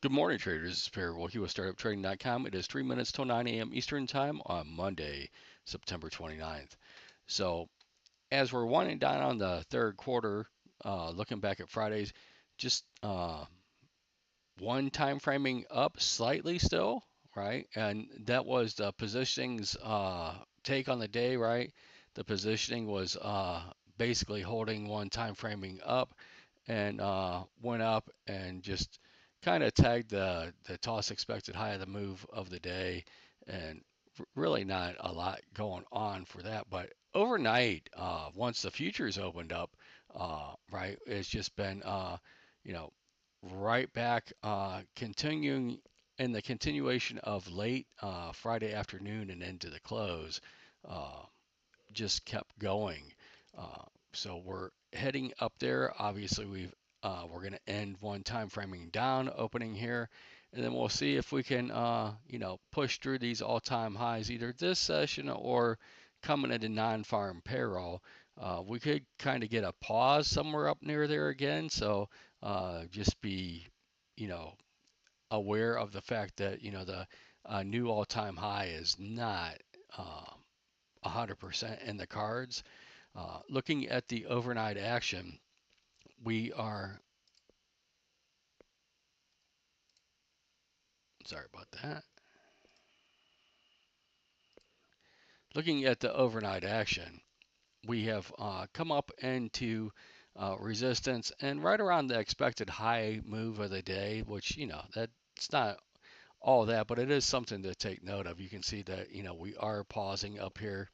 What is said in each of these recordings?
Good morning, traders. This is Perry Wilkie with StartupTrading.com. It is 3 minutes till 9 a.m. Eastern Time on Monday, September 29th. So, as we're winding down on the third quarter, looking back at Fridays, just one time framing up slightly still, right? And that was the positioning's take on the day, right? The positioning was basically holding one time framing up and went up and just kind of tagged the toss expected high of the move of the day, and really not a lot going on for that. But overnight, once the futures opened up, right, it's just been you know right back, continuing in the continuation of late Friday afternoon and into the close. Uh, just kept going. Uh, so we're heading up there. Obviously, we're going to end one time framing down, opening here, and then we'll see if we can push through these all-time highs either this session or coming into non-farm payroll. We could kind of get a pause somewhere up near there again. So just be you know aware of the fact that the new all-time high is not. 100% in the cards. Looking at the overnight action, we are, sorry about that. Looking at the overnight action, we have come up into resistance and right around the expected high move of the day, which, that's not all that, but it is something to take note of. You can see that, we are pausing up here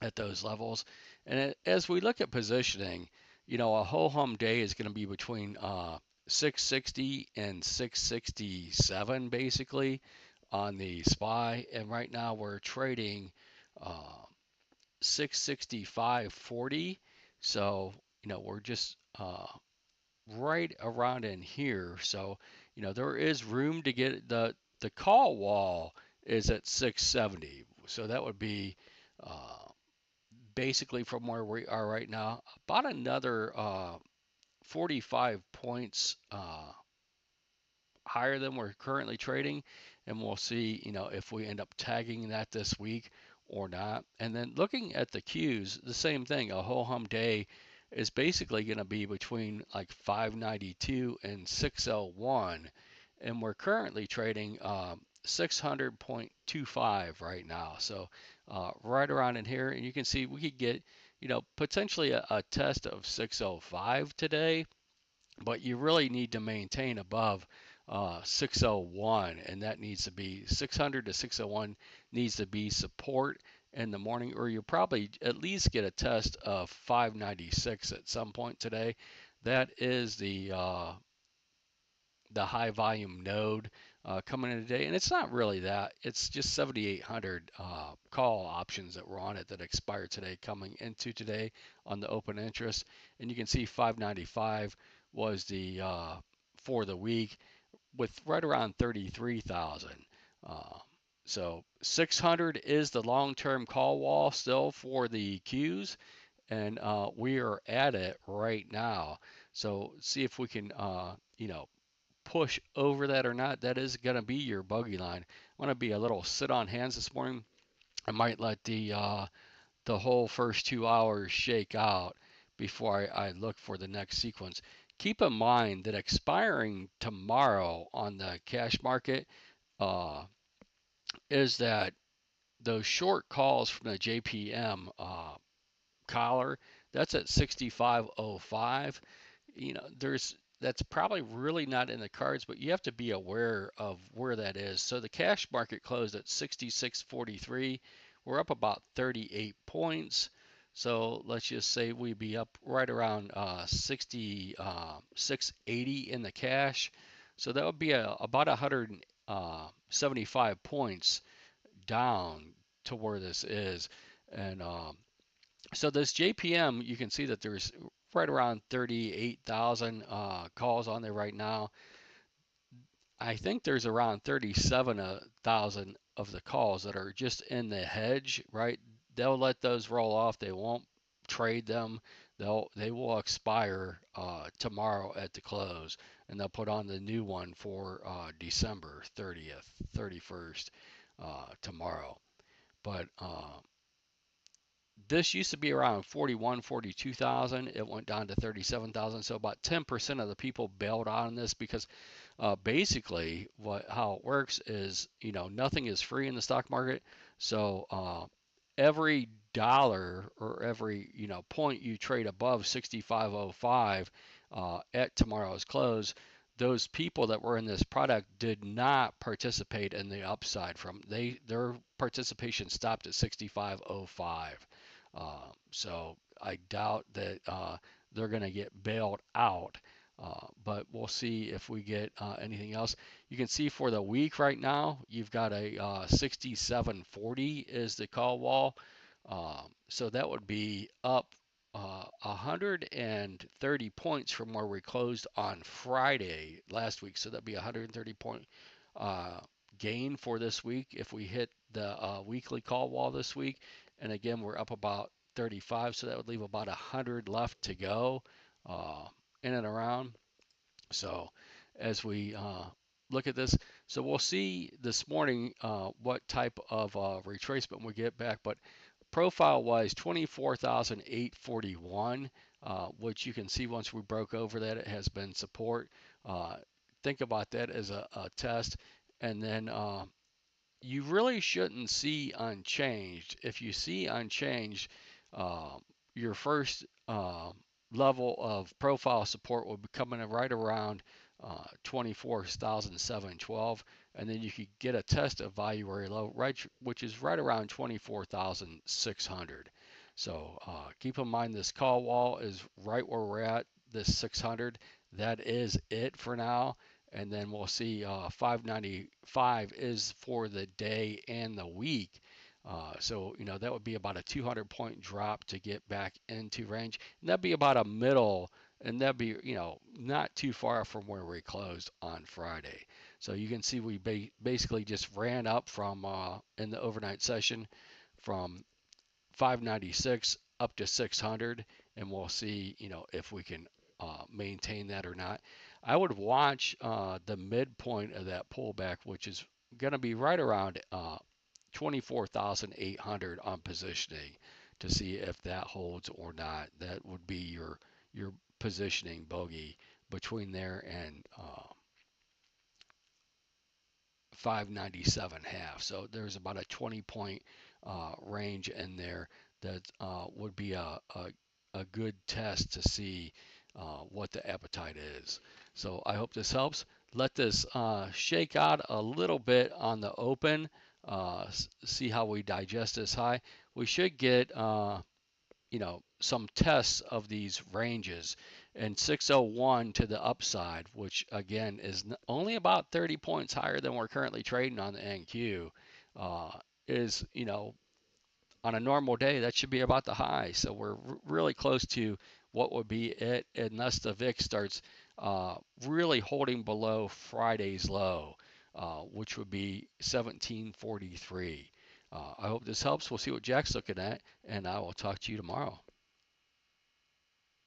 at those levels. And as we look at positioning, a whole hum day is going to be between 660 and 667 basically on the SPY. And right now we're trading uh, 665.40. So, we're just right around in here. So, there is room to get the call wall is at 670. So that would be uh, basically from where we are right now, about another 45 points higher than we're currently trading, and we'll see, if we end up tagging that this week or not. And then looking at the Qs, the same thing. A whole hum day is basically going to be between like 592 and 601, and we're currently trading 600.25 right now. So right around in here, and you can see we could get, potentially a test of 605 today, but you really need to maintain above 601, and that needs to be 600 to 601 needs to be support in the morning, or you'll probably at least get a test of 596 at some point today. That is the high volume node coming in today, and it's not really that. It's just 7,800 call options that were on it that expired today, coming into today on the open interest, and you can see 595 was the for the week with right around 33,000. Uh, so 600 is the long-term call wall still for the Qs, and we are at it right now. So see if we can, push over that or not. That is going to be your bogey line. I want to be a little sit on hands this morning. I might let the whole first 2 hours shake out before I look for the next sequence. Keep in mind that expiring tomorrow on the cash market uh, is that those short calls from the JPM collar, that's at 65.05. There's that's probably really not in the cards, but you have to be aware of where that is. So the cash market closed at 66.43. We're up about 38 points. So let's just say we be up right around 66.80 in the cash. So that would be about 175 points down to where this is. And so this JPM, you can see that there's right around 38,000 calls on there right now. I think there's around 37,000 of the calls that are just in the hedge, right? They'll let those roll off. They won't trade them. They will expire tomorrow at the close, and they'll put on the new one for December 30th, 31st tomorrow. But this used to be around 41, 42,000. It went down to 37,000. So about 10% of the people bailed on this because basically how it works is, nothing is free in the stock market. So every dollar or every, point you trade above 65.05 at tomorrow's close, those people that were in this product did not participate in the upside their participation stopped at 65.05. So I doubt that they're going to get bailed out. But we'll see if we get anything else. You can see for the week right now, you've got a 67.40 is the call wall. So that would be up 130 points from where we closed on Friday last week. So that'd be 130 point uh, gain for this week if we hit the weekly call wall this week. And again, we're up about 35, so that would leave about 100 left to go uh, in and around. So as we look at this, so we'll see this morning what type of retracement we get back. But profile wise, 24,841, which you can see once we broke over that, it has been support. Uh, think about that as a test. And then you really shouldn't see unchanged. If you see unchanged, uh, your first level of profile support will be coming in right around 24,712, and then you could get a test of value area low, right, which is right around 24,600. So keep in mind this call wall is right where we're at, this 600. That is it for now, and then we'll see 595 is for the day and the week. So that would be about a 200 point drop to get back into range, and that'd be about a middle, and that'd be not too far from where we closed on Friday. So you can see we basically just ran up from in the overnight session from 596 up to 600, and we'll see, if we can maintain that or not. I would watch the midpoint of that pullback, which is going to be right around 24,800 on positioning to see if that holds or not. That would be your positioning bogey between there and 597 half. So there's about a 20 point range in there that would be a good test to see what the appetite is. So I hope this helps. Let this shake out a little bit on the open. See how we digest this high. We should get some tests of these ranges, and 601 to the upside, which again is only about 30 points higher than we're currently trading on the NQ, is on a normal day that should be about the high. So we're really close to what would be it unless the VIX starts really holding below Friday's low, which would be 1743. I hope this helps. We'll see what Jack's looking at, and I will talk to you tomorrow.